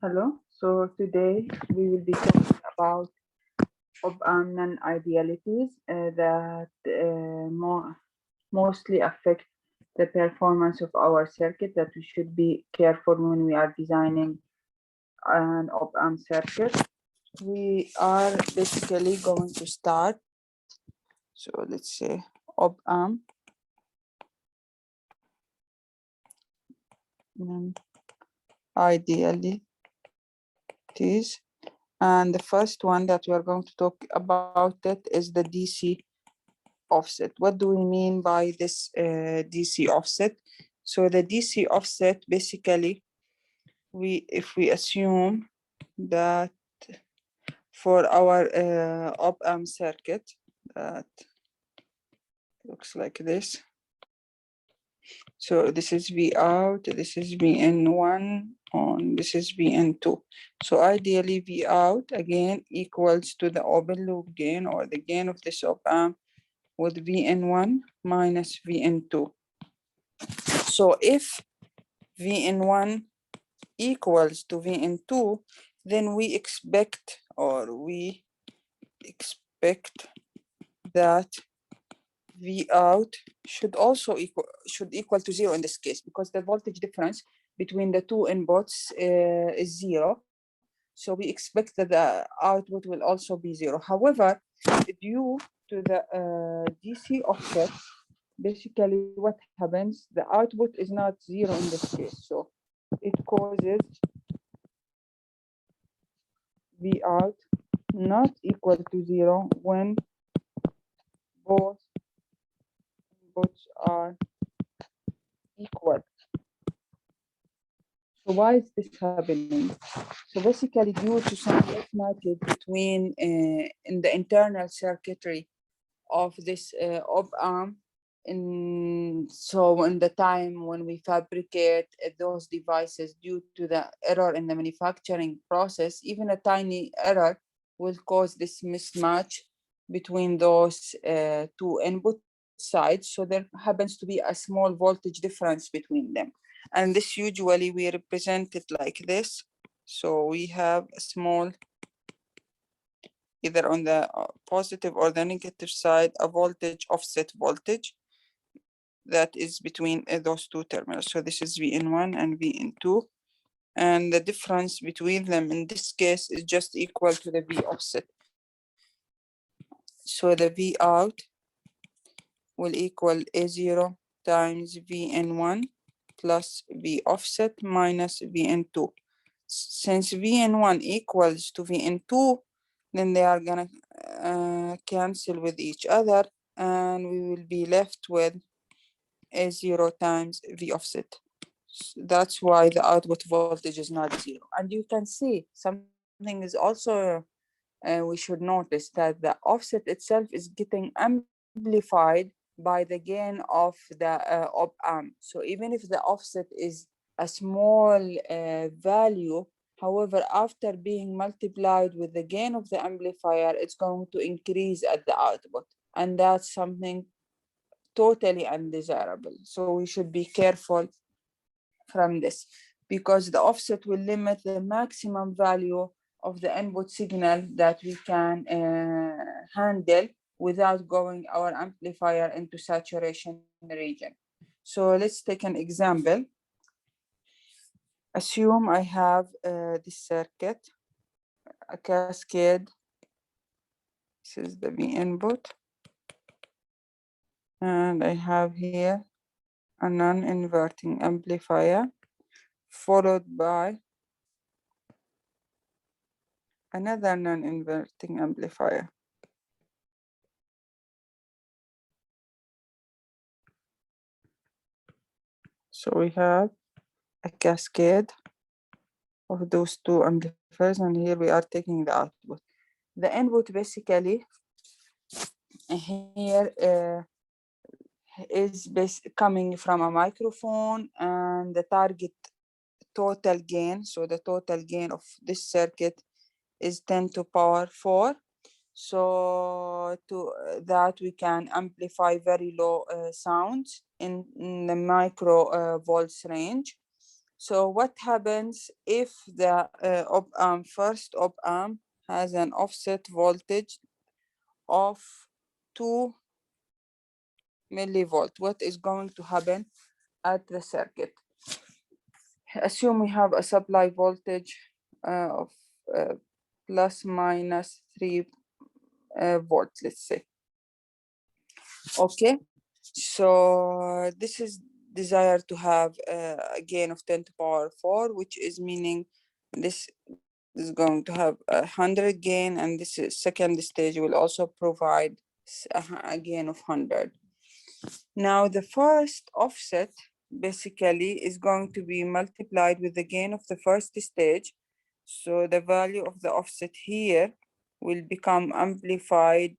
Hello. So today we will be talking about Opamp non-idealities that mostly affect the performance of our circuit that we should be careful when we are designing an Opamp circuit. We are basically going to start. So let's say Opamp non-idealities. And the first one that we are going to talk about it is the DC offset. What do we mean by this DC offset? So the DC offset basically, if we assume that for our op-amp circuit that looks like this. So this is V out, this is VN1 on, this is VN2. So ideally V out again equals to the open loop gain or the gain of this op-amp with VN1 minus VN2. So if VN1 equals to VN2, then we expect that V out should also equal to 0 in this case, because the voltage difference between the two inputs is 0. So we expect that the output will also be 0. However, due to the DC offset, basically what happens, the output is not 0 in this case. So it causes V out not equal to 0 when both inputs are equal. So why is this happening? So basically due to some mismatches between in the internal circuitry of this op-amp, so in the time when we fabricate those devices, due to the error in the manufacturing process, even a tiny error will cause this mismatch between those two input sides. So there happens to be a small voltage difference between them. And this usually we represent it like this. So we have a small, either on the positive or the negative side, a voltage offset voltage that is between those two terminals. So this is VN1 and VN2. And the difference between them in this case is just equal to the V offset. So the V out will equal A0 times VN1 plus V offset minus VN2. Since VN1 equals to VN2, then they are gonna cancel with each other, and we will be left with A0 times V offset. That's why the output voltage is not 0. And you can see something is also, we should notice that the offset itself is getting amplified by the gain of the op-amp. So even if the offset is a small value, however, after being multiplied with the gain of the amplifier, it's going to increase at the output. And that's something totally undesirable. So we should be careful from this, because the offset will limit the maximum value of the input signal that we can handle without going our amplifier into saturation region. So let's take an example. Assume I have this circuit, a cascade. This is the V input. And I have here a non-inverting amplifier followed by another non-inverting amplifier. So we have a cascade of those two amplifiers, and here we are taking the output. The input basically here is coming from a microphone, and the target total gain, so the total gain of this circuit is 10 to power 4. So to that we can amplify very low sounds in the micro volts range. So what happens if the op-amp, first op-amp has an offset voltage of 2 millivolt? What is going to happen at the circuit? Assume we have a supply voltage of uh, plus minus 3 volts, let's say. Okay, so this is desired to have a gain of 10 to power 4, which is meaning this is going to have 100 gain, and this second stage will also provide a gain of 100. Now the first offset basically is going to be multiplied with the gain of the first stage. So the value of the offset here will become amplified.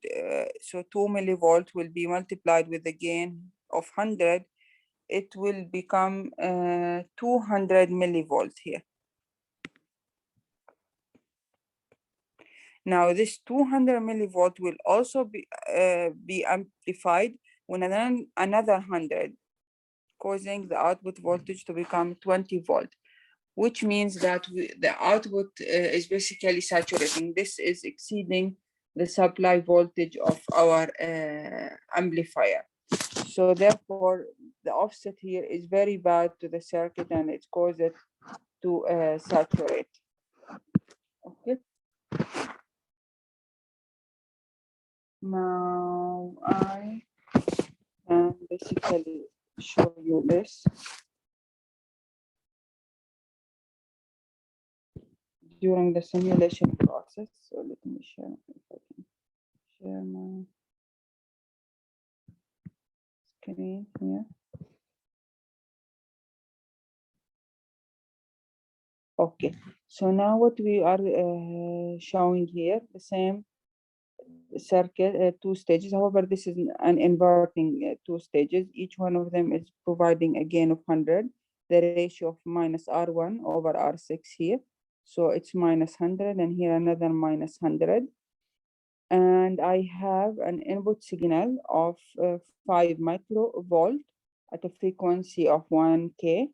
So 2 millivolt will be multiplied with the gain of 100. It will become 200 millivolt here. Now this 200 millivolt will also be amplified when another 100, causing the output voltage to become 20 volt, which means that the output is basically saturating. This is exceeding the supply voltage of our amplifier. So therefore, the offset here is very bad to the circuit, and it causes it to saturate. Okay. Now I can basically show you this during the simulation process. So let me share if I can share my screen here. Okay, so now what we are showing here, the same circuit, 2 stages. However, this is an inverting 2 stages. Each one of them is providing a gain of 100, the ratio of minus R1 over R6 here. So it's minus 100, and here another minus 100. And I have an input signal of 5 microvolt at a frequency of 1K.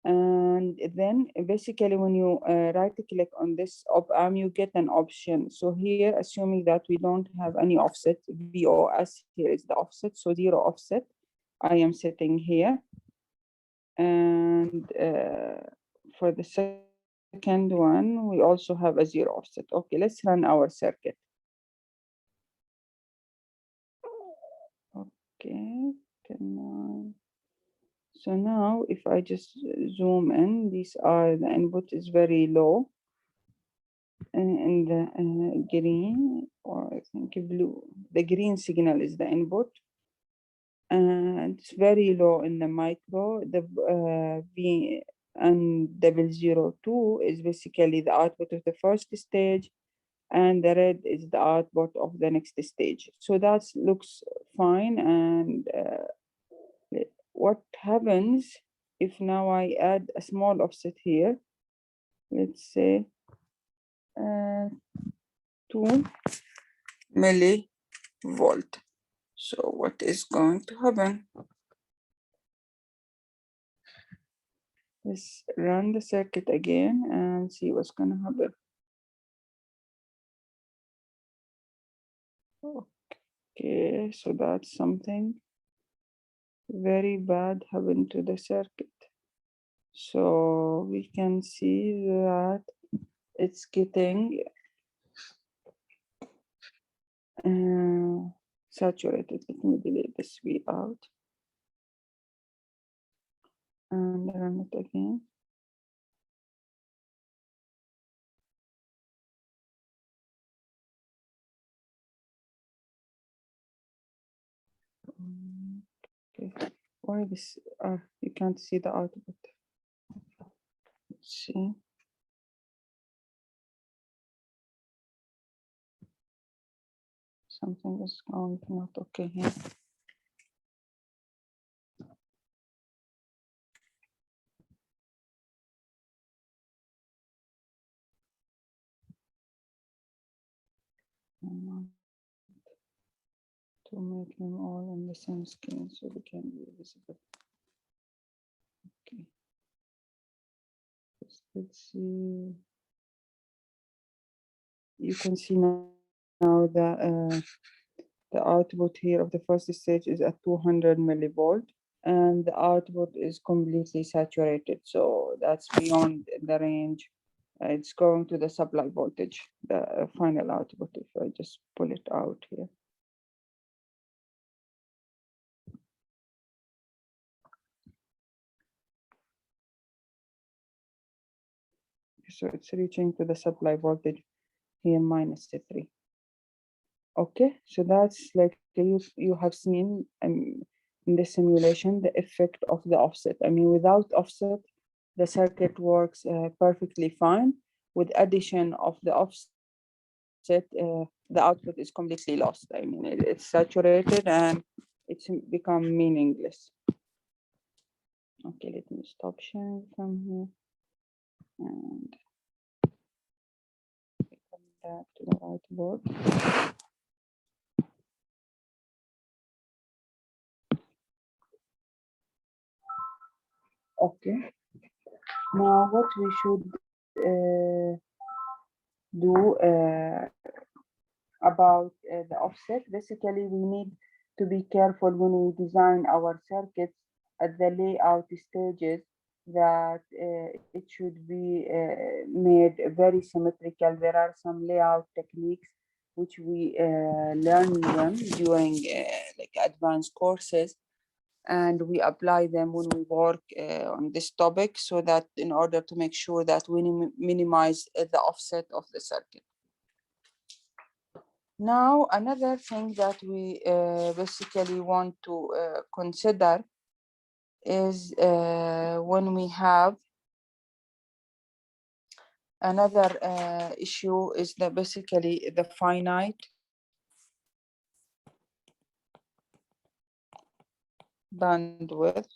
And then basically when you right click on this op-amp, you get an option. So here, assuming that we don't have any offset, VOS here is the offset, so 0 offset I am setting here. And for the second one, we also have a 0 offset. Okay, let's run our circuit. Okay, so now if I just zoom in, these are the input is very low. In the green, or I think blue, the green signal is the input, and it's very low in the micro. The V and 002 is basically the output of the first stage, and the red is the output of the next stage. So that looks fine. And what happens if now I add a small offset here, let's say 2 millivolt. So what is going to happen? Let's run the circuit again and see what's going to happen. Okay, so that's something very bad happened to the circuit. So we can see that it's getting saturated. Let me delete this V out and run it again. Okay, why this? You can't see the output. Let's see. Something is going not okay here. To make them all on the same screen so they can be visible. Okay. let's see. You can see now the output here of the first stage is at 200 millivolt, and the output is completely saturated. So that's beyond the range. It's going to the supply voltage, the final output, if I just pull it out here. So it's reaching to the supply voltage here minus 3. Okay, so that's like you have seen in the simulation the effect of the offset. I mean, without offset, the circuit works perfectly fine. With addition of the offset, the output is completely lost. I mean, it's saturated and it's become meaningless. Okay, let me stop sharing from here and come back to the whiteboard. Okay, now what we should do about the offset. Basically, we need to be careful when we design our circuits at the layout stages that it should be made very symmetrical. There are some layout techniques which we learn them during like advanced courses, and we apply them when we work on this topic, so that in order to make sure that we minimize the offset of the circuit. Now, another thing that we basically want to consider is when we have another issue is that basically the finite bandwidth.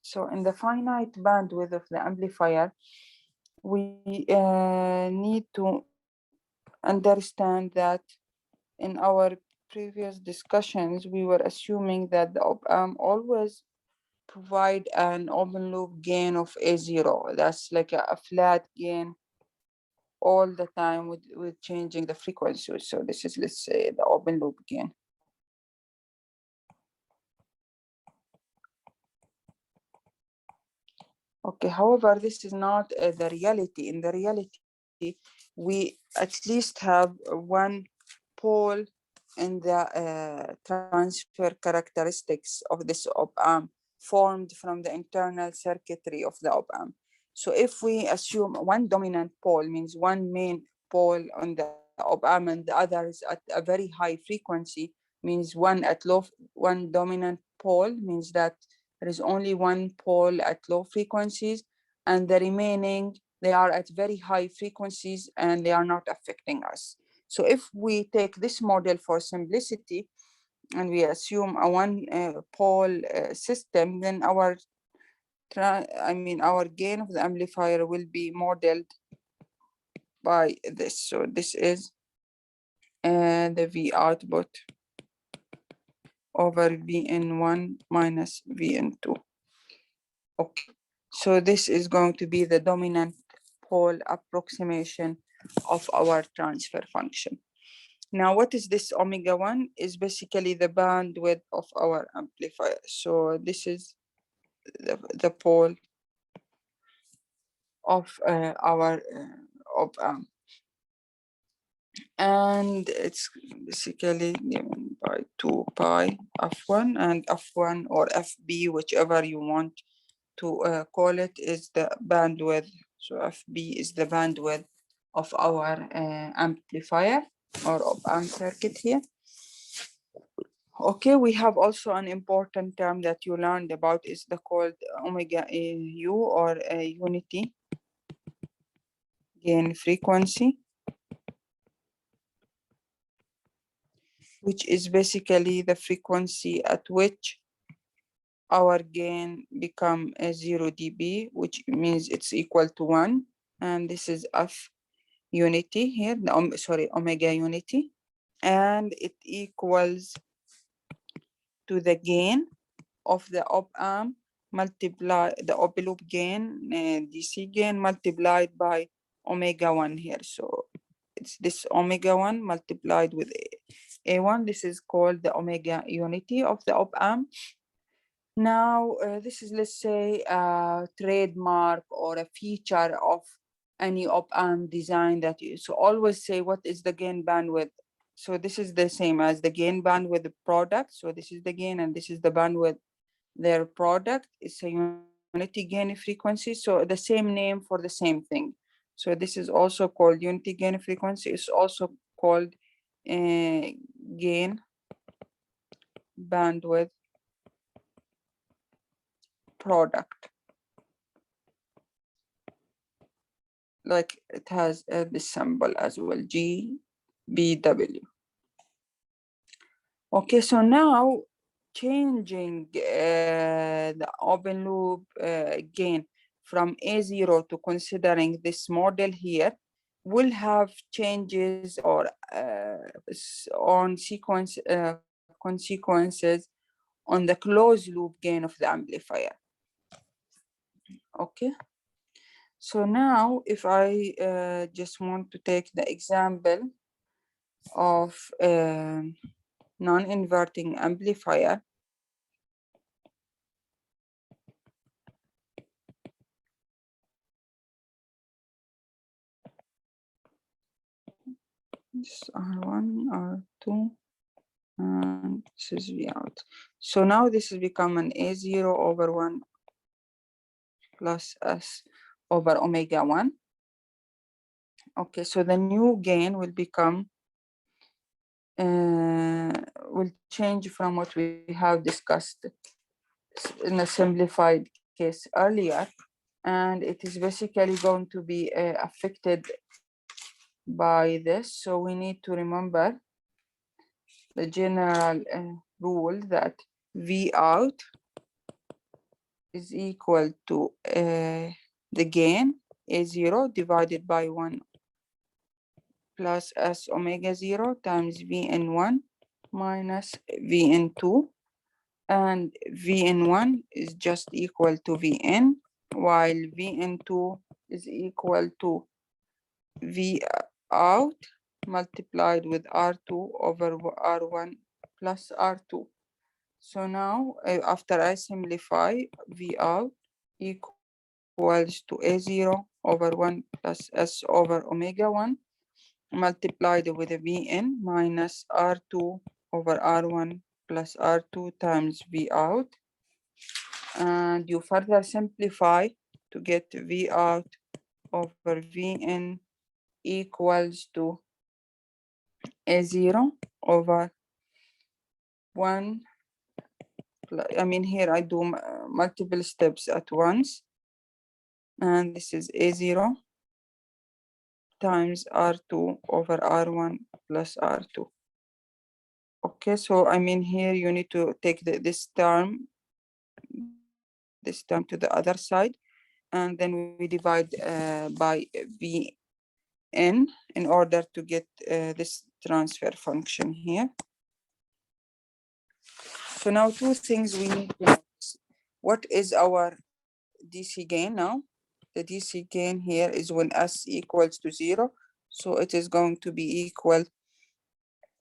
So in the finite bandwidth of the amplifier, we need to understand that in our previous discussions, we were assuming that the op-amp always provide an open loop gain of A0. That's like a flat gain all the time with changing the frequency. So this is, let's say, the open loop gain. Okay, however, this is not the reality. In the reality, we at least have one pole in the transfer characteristics of this op-amp formed from the internal circuitry of the op-amp. So if we assume one dominant pole, means one main pole on the op-amp and the other is at a very high frequency, means one dominant pole means that there is only one pole at low frequencies, and the remaining, they are at very high frequencies and they are not affecting us. So if we take this model for simplicity and we assume a one pole system, then our gain of the amplifier will be modeled by this. So this is the V output over Vn1 minus Vn2. Okay, so this is going to be the dominant pole approximation of our transfer function. Now, what is this omega 1? Is basically the bandwidth of our amplifier. So this is the pole of our op-amp. And it's basically given by 2 pi f1, and f1 or fb, whichever you want to call it, is the bandwidth. So fb is the bandwidth of our amplifier or op-amp circuit here. Okay, we have also an important term that you learned about is the called omega u, or unity gain frequency, which is basically the frequency at which our gain become 0 dB, which means it's equal to 1. And this is f unity here, omega unity, and it equals to the gain of the op-amp multiply the open loop gain, DC gain multiplied by omega 1 here. So it's this omega 1 multiplied with A1. This is called the omega unity of the op amp. Now, this is, let's say, a trademark or a feature of any op-amp design that you, so always say what is the gain bandwidth. So this is the same as the gain bandwidth product. So this is the gain and this is the bandwidth their product. It's a unity gain frequency. So the same name for the same thing. So this is also called unity gain frequency. It's also called gain bandwidth product. Like it has this symbol as well, GBW. Okay, so now changing the open loop gain from A0 to considering this model here will have changes or on consequences on the closed loop gain of the amplifier. Okay. So now if I just want to take the example of non-inverting amplifier. This R1, R2, and this is V out. So now this has become an A0 over 1 plus S over omega 1. Okay, so the new gain will become, will change from what we have discussed in a simplified case earlier. And it is basically going to be affected by this. So we need to remember the general rule that V out is equal to the gain A0 divided by 1 plus S omega 0 times Vn1 minus Vn2. And Vn1 is just equal to Vn, while Vn2 is equal to V out multiplied with R2 over R1 plus R2. So now after I simplify, V out equals to A0 over 1 plus S over omega 1 multiplied with a Vn minus R2 over R1 plus R2 times V out. And you further simplify to get V out over Vn equals to A0 over 1. I mean, here I do multiple steps at once. And this is A0 times R2 over R1 plus R2. Okay, so I mean, here you need to take this term to the other side. And then we divide by Vn in order to get this transfer function here. So now two things we need to notice. What is our DC gain now? The DC gain here is when S equals to 0. So it is going to be equal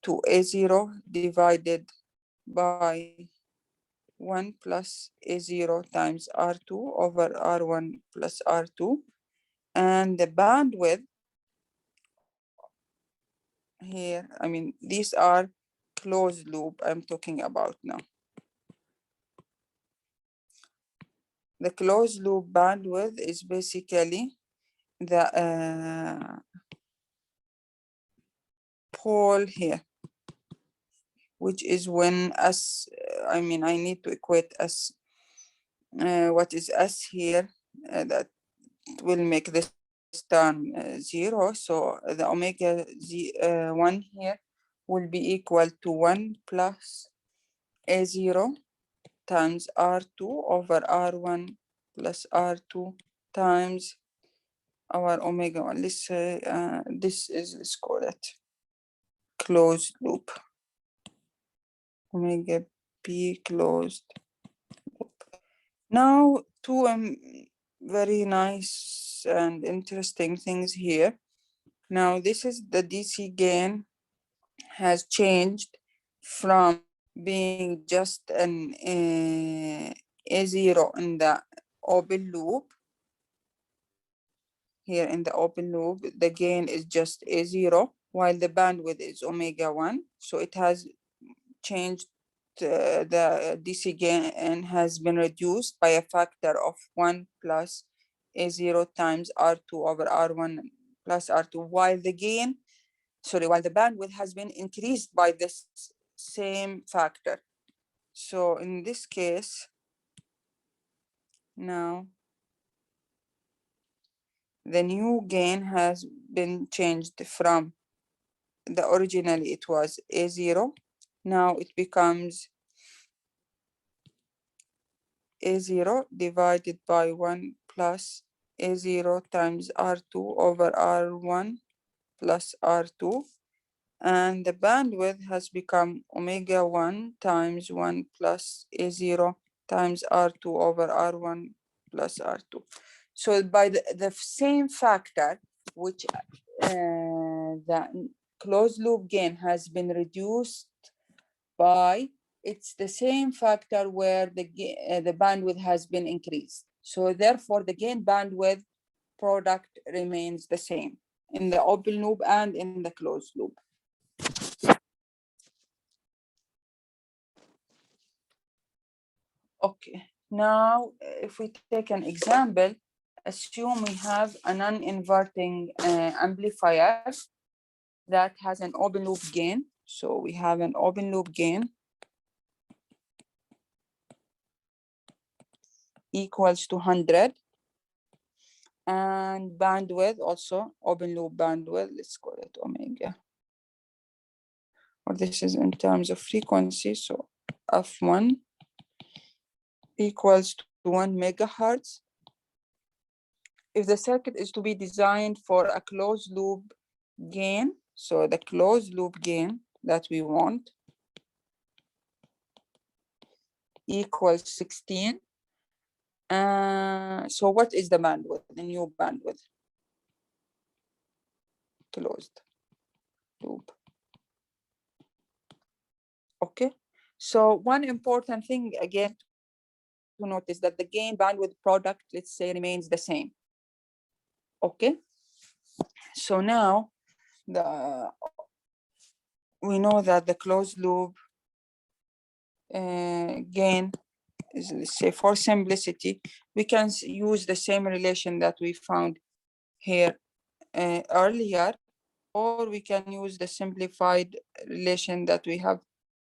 to A0 divided by 1 plus A0 times R2 over R1 plus R2. And the bandwidth here, I mean, these are closed loop I'm talking about now. The closed loop bandwidth is basically the pole here, which is when S, I mean, I need to equate S, what is S here, that will make this term 0. So the omega 1 here will be equal to 1 plus A0 times R2 over R1 plus R2 times our omega 1. Let's say this is, let's call it closed loop. Omega P closed loop. Now, two very nice and interesting things here. Now, this is the DC gain has changed from being just an A0 in the open loop. Here in the open loop, the gain is just A0, while the bandwidth is omega 1. So it has changed, the DC gain and has been reduced by a factor of 1 plus A0 times R2 over R1 plus R2, while the bandwidth has been increased by this same factor. So in this case, now the new gain has been changed from originally it was A0. Now it becomes A0 divided by 1 plus A0 times R2 over R1 plus R2. And the bandwidth has become omega 1 times 1 plus A0 times R2 over R1 plus R2. So by the same factor, which the closed loop gain has been reduced by, it's the same factor where the bandwidth has been increased. So therefore, the gain bandwidth product remains the same in the open loop and in the closed loop. Okay, now if we take an example, assume we have a non-inverting amplifier that has an open loop gain. So we have an open loop gain equals to 100, and bandwidth also open loop bandwidth, let's call it omega, or this is in terms of frequency, so f1 equals to 1 megahertz. If the circuit is to be designed for a closed loop gain, so the closed loop gain that we want equals 16. So what is the bandwidth, the new bandwidth? Closed loop. Okay, so one important thing again to notice that the gain bandwidth product, let's say, remains the same. Okay, so now we know that the closed loop gain is, let's say, for simplicity, we can use the same relation that we found here earlier, or we can use the simplified relation that we have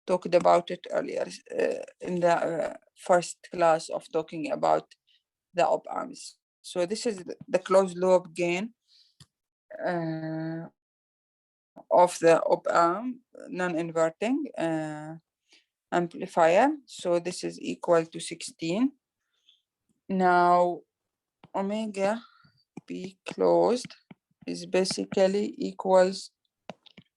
talked about it earlier in the first class of talking about the op-amps. So this is the closed loop gain of the op-amp non-inverting amplifier. So this is equal to 16. Now omega p closed is basically equals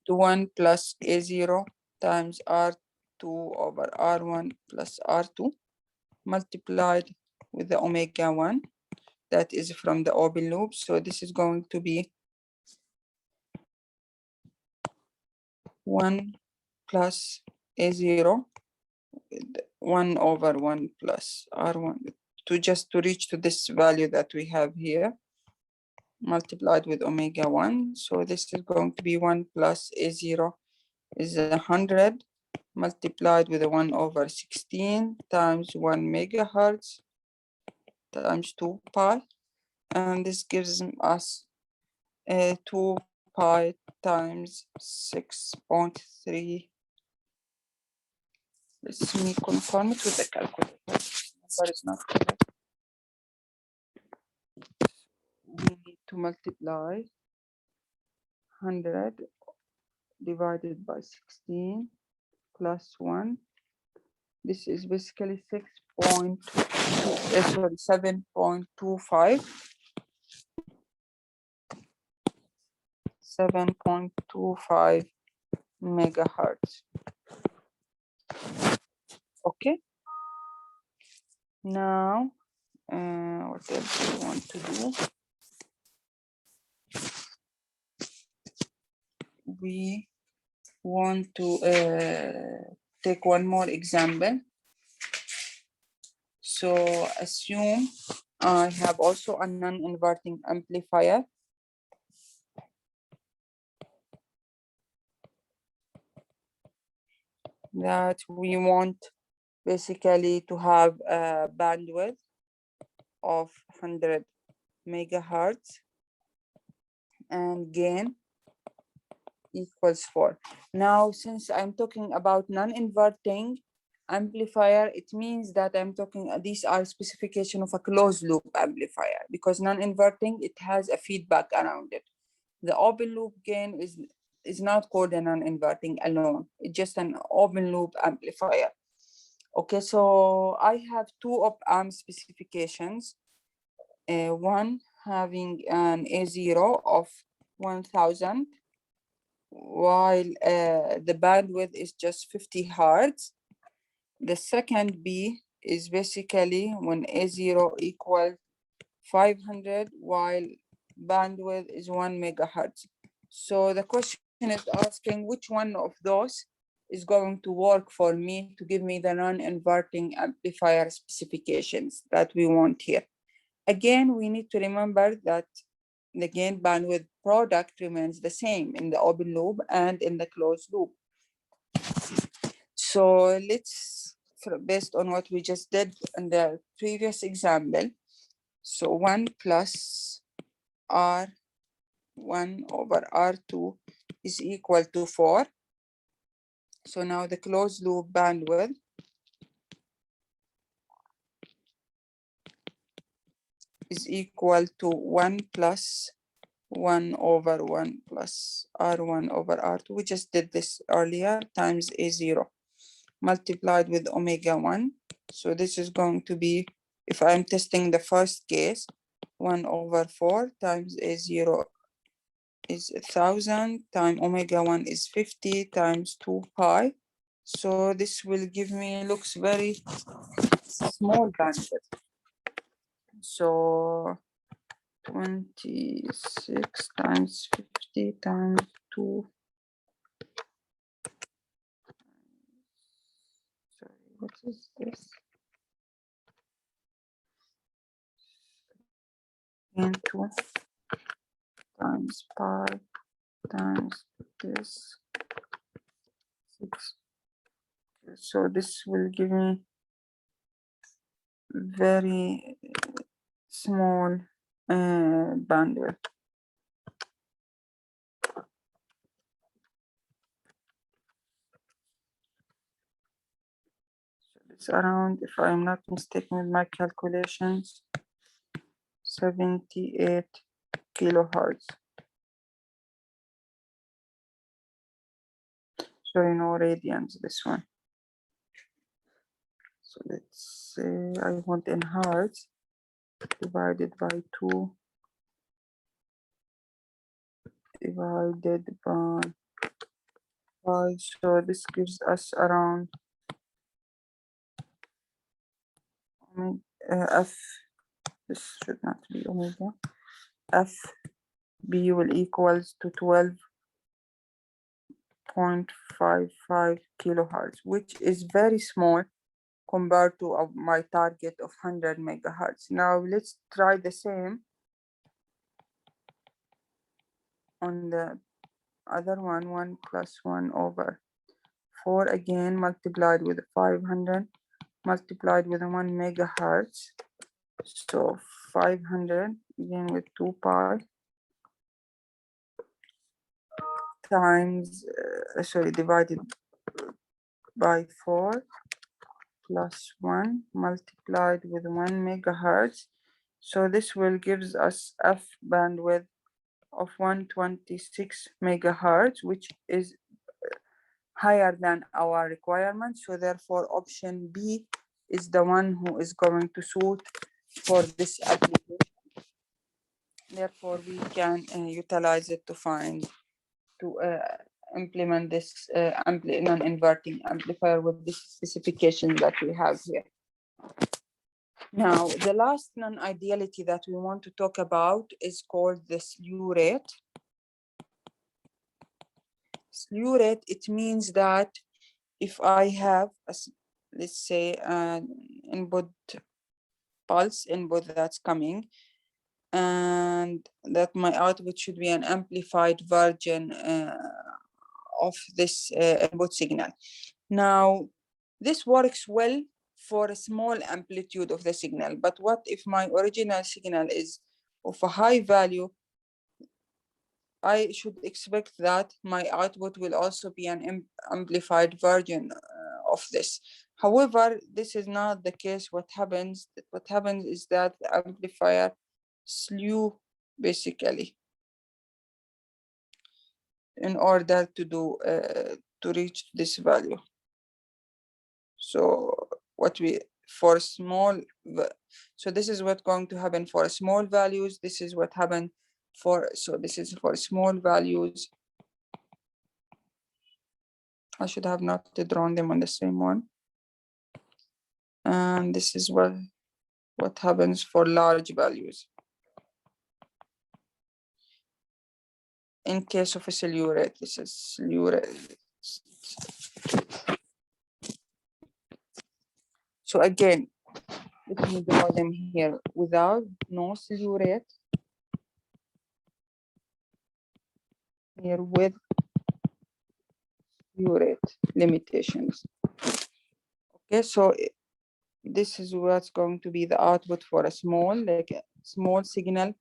to 1 plus A0 times R2 over R1 plus R2 multiplied with the omega 1 that is from the open loop. So this is going to be 1 plus A0 1 over 1 plus R1 to reach to this value that we have here multiplied with omega 1. So this is going to be 1 plus A0 is 100 multiplied with a 1 over 16 times 1 megahertz times 2 pi, and this gives us 2 pi times 6.3. Let me confirm it with the calculator. Number is not correct. We need to multiply 100 divided by 16 plus 1. This is basically 7.25. 7.25 megahertz. Okay. Now, what else do we want to do? We want to take one more example. So assume I have also a non-inverting amplifier that we want basically to have a bandwidth of 100 megahertz and gain equals 4. Now, since I'm talking about non-inverting amplifier, it means that I'm talking, these are specification of a closed loop amplifier, because non-inverting, it has a feedback around it. The open loop gain is not called a non-inverting alone. It's just an open loop amplifier. Okay, so I have two op-amp specifications. One having an A0 of 1000, while the bandwidth is just 50 hertz. The second B is basically when A0 equals 500, while bandwidth is 1 megahertz. So the question is asking which one of those is going to work for me to give me the non-inverting amplifier specifications that we want here. Again, we need to remember that the gain bandwidth product remains the same in the open loop and in the closed loop. So let's, based on what we just did in the previous example, so 1 plus R1 over R2 is equal to 4. So now the closed loop bandwidth is equal to 1 plus 1 over 1 plus R1 over R2. We just did this earlier, times A0 multiplied with omega 1. So this is going to be, if I'm testing the first case, 1 over 4 times A0 is 1000 times omega 1 is 50 times 2 pi. So this will give me, looks very small bandwidth. So 26 times 50 times 2. Sorry, what is this? And 2 times pi times this 6. So this will give me very small bandwidth. So it's around, if I'm not mistaken with my calculations, 78 kilohertz. Sorry, no radians, this one. So let's say I want in hertz divided by 2 divided by 5. So this gives us around F, this should not be omega, F B will equals to 12.55 kilohertz, which is very small compared to my target of 100 megahertz. Now let's try the same on the other one, 1 plus 1 over 4 again multiplied with 500 multiplied with 1 megahertz. So 500 again with 2 pi times, divided by 4 plus 1 multiplied with 1 megahertz. So this will gives us F bandwidth of 126 megahertz, which is higher than our requirement. So therefore option B is the one who is going to suit for this application. Therefore we can utilize it to implement this non-inverting amplifier with this specification that we have here. Now, the last non-ideality that we want to talk about is called the slew rate. Slew rate, it means that if I have, let's say, an input pulse input that's coming, and that my output should be an amplified version of this input signal. Now, this works well for a small amplitude of the signal, but what if my original signal is of a high value? I should expect that my output will also be an amplified version of this. However, this is not the case. What happens is that the amplifier slew basically in order to reach this value. So what we for small, so this is what's going to happen for small values. This is what happened for, so this is for small values. I should have not drawn them on the same one. And this is what happens for large values. In case of a slew rate, this is slew rate. So again, let me draw them here without no slew rate. Here with slew rate limitations. Okay, so this is what's going to be the output for a small, like a small signal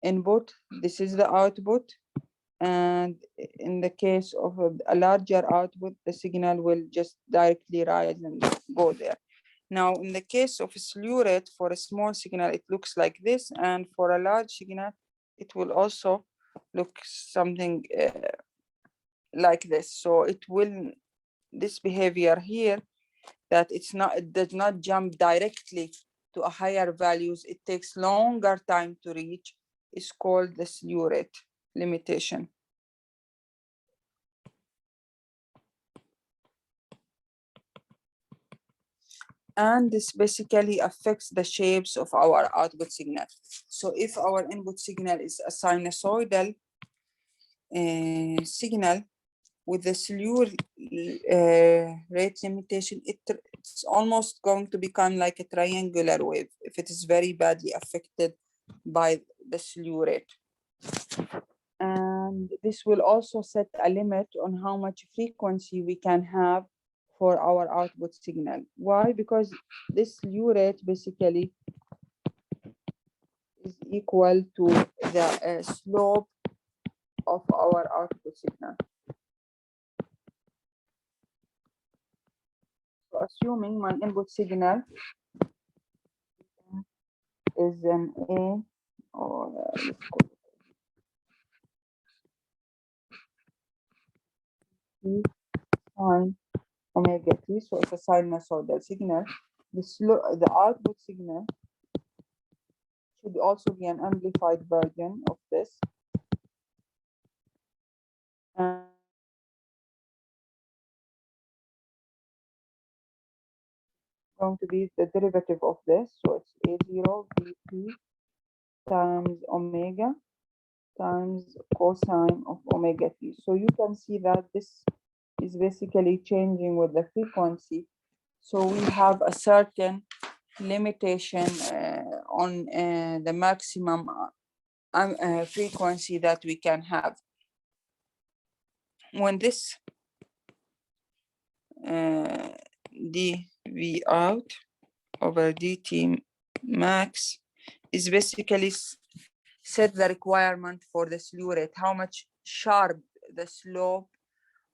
input. This is the output. And in the case of a larger output, the signal will just directly rise and go there. Now, in the case of a slew rate for a small signal, it looks like this. And for a large signal, it will also look something like this. So it will, this behavior here, that it does not jump directly to a higher values, it takes longer time to reach, is called the slew rate limitation. And this basically affects the shapes of our output signal. So if our input signal is a sinusoidal signal with the slew rate limitation, it's almost going to become like a triangular wave if it is very badly affected by the slew rate. And this will also set a limit on how much frequency we can have for our output signal. Why? Because this slew rate basically is equal to the slope of our output signal. So assuming my input signal is an A, or let's call it sine omega t, so it's a sinusoidal signal. The output signal should also be an amplified version of this. And going to be the derivative of this, so it's A0 Vp times omega times cosine of omega t. So you can see that this is basically changing with the frequency. So we have a certain limitation on the maximum frequency that we can have. When this dV out over dt max is basically set the requirement for the slew rate, how much sharp the slope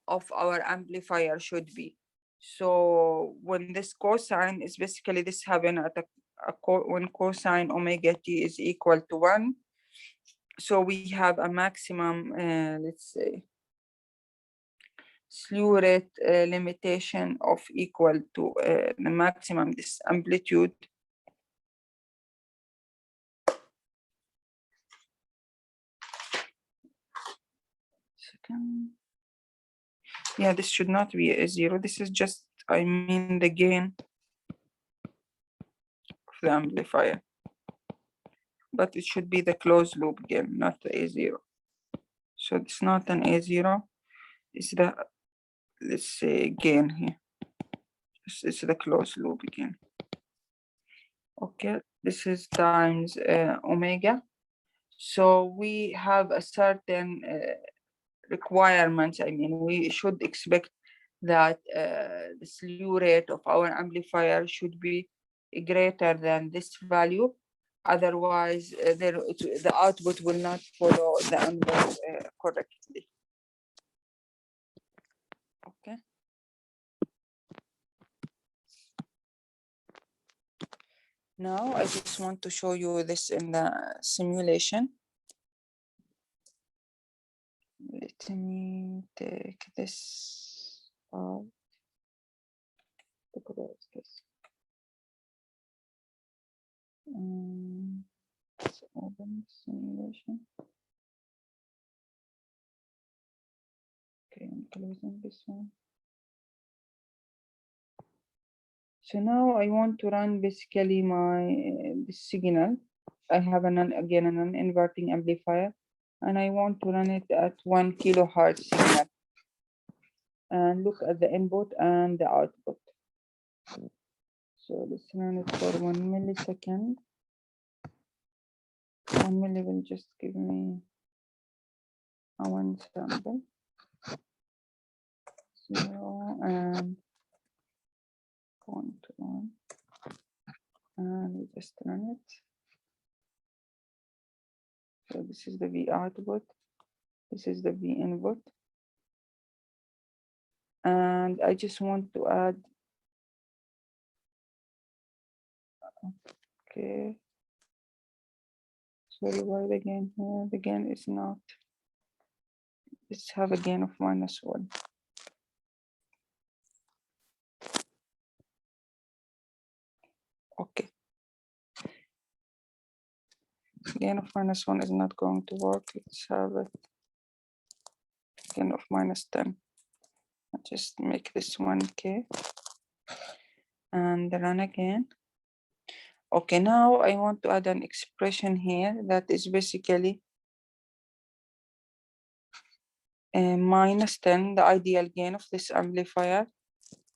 of our amplifier should be. So when this cosine is basically this happen at when cosine omega t is equal to 1, so we have a maximum, let's say, slew rate limitation of equal to the maximum this amplitude. Yeah, this should not be a 0. This is just, I mean, the gain of the amplifier. But it should be the closed loop gain, not the A0. So it's not an A0, it's the, let's say, gain here. It's the closed loop gain. Okay, this is times omega. So we have a certain requirements. I mean, we should expect that the slew rate of our amplifier should be greater than this value. Otherwise, the output will not follow the input correctly. Okay. Now I just want to show you this in the simulation. Let me take this out. Close this. Let's open simulation. Okay, I'm closing this one. So now I want to run basically my this signal. I have again an inverting amplifier, and I want to run it at 1 kilohertz signal. And look at the input and the output. So let's run it for 1 millisecond. 1 milli will just give me a 1 sample. 0 and 0.1. And we just run it. So this is the V output. This is the V input. And I just want to add, okay. Sorry, why the gain here? The gain is not, let's have a gain of -1. Okay. Gain of -1 is not going to work. Let's have a gain of -10. I'll just make this 1K and run again. Okay, now I want to add an expression here that is basically -10, the ideal gain of this amplifier,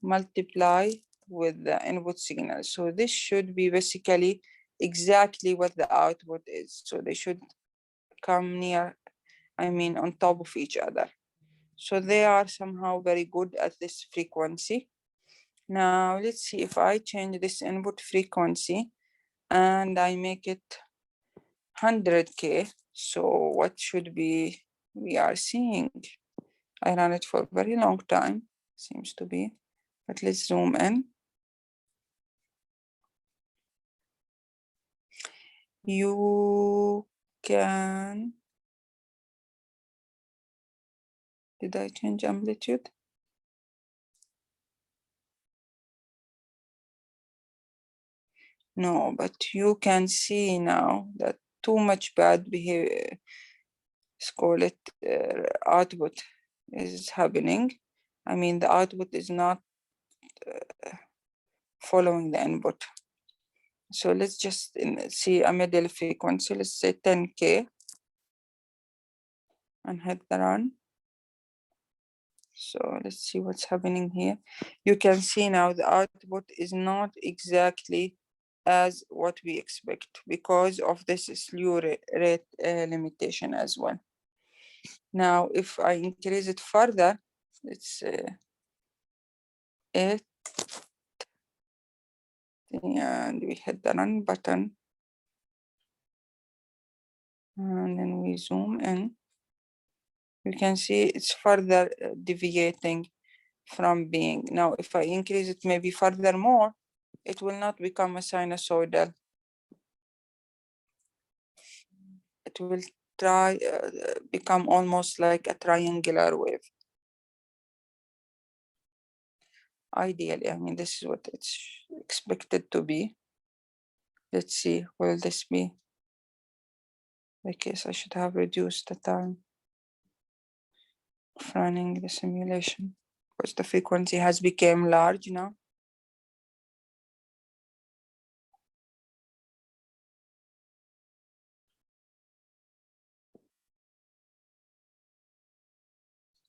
multiply with the input signal. So this should be basically exactly what the output is. So they should come near, I mean, on top of each other. So they are somehow very good at this frequency. Now let's see if I change this input frequency and I make it 100K. So what should be we are seeing? I ran it for a very long time, seems to be, but let's zoom in. You can, did I change amplitude? No, but you can see now that too much bad behavior, let's call it output, is happening. I mean, the output is not following the input. So let's just see a middle frequency, let's say 10K, and hit the run. So let's see what's happening here. You can see now the output is not exactly as what we expect because of this slew rate limitation as well. Now, if I increase it further, it's 8, and we hit the run button, and then we zoom in. You can see it's further deviating from being. Now, if I increase it maybe furthermore, it will not become a sinusoidal. It will try become almost like a triangular wave. Ideally, I mean, this is what it's expected to be. Let's see, will this be the case? I should have reduced the time of running the simulation because the frequency has become large now.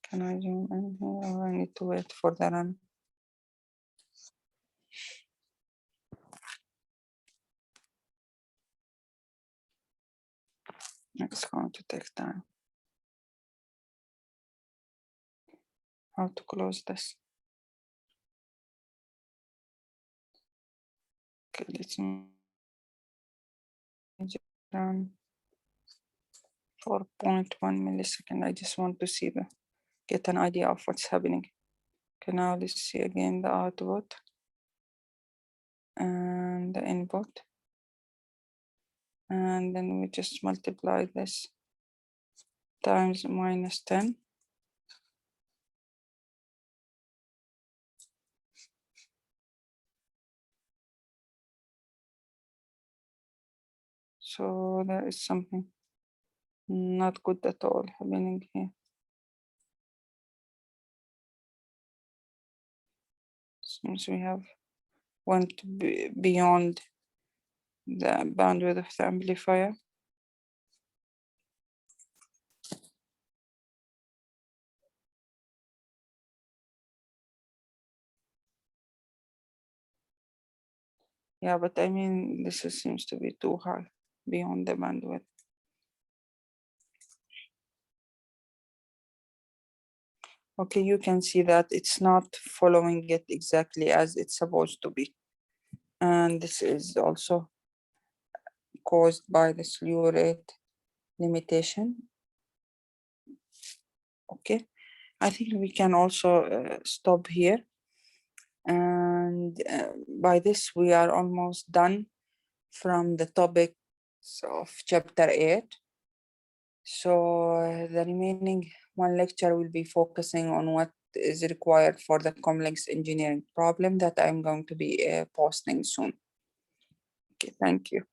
Can I zoom in here or I need to wait for the run? It's going to take time. How to close this? Okay, let's run 4.1 millisecond. I just want to see get an idea of what's happening. Okay, now let's see again the output and the input. And then we just multiply this times -10. So there is something not good at all happening here. Since we have went beyond the bandwidth of the amplifier. Yeah, but I mean, seems to be too high, beyond the bandwidth. Okay, you can see that it's not following it exactly as it's supposed to be. And this is also caused by the slew rate limitation. Okay, I think we can also stop here. And by this, we are almost done from the topics of chapter 8. So the remaining one lecture will be focusing on what is required for the complex engineering problem that I'm going to be posting soon. Okay, thank you.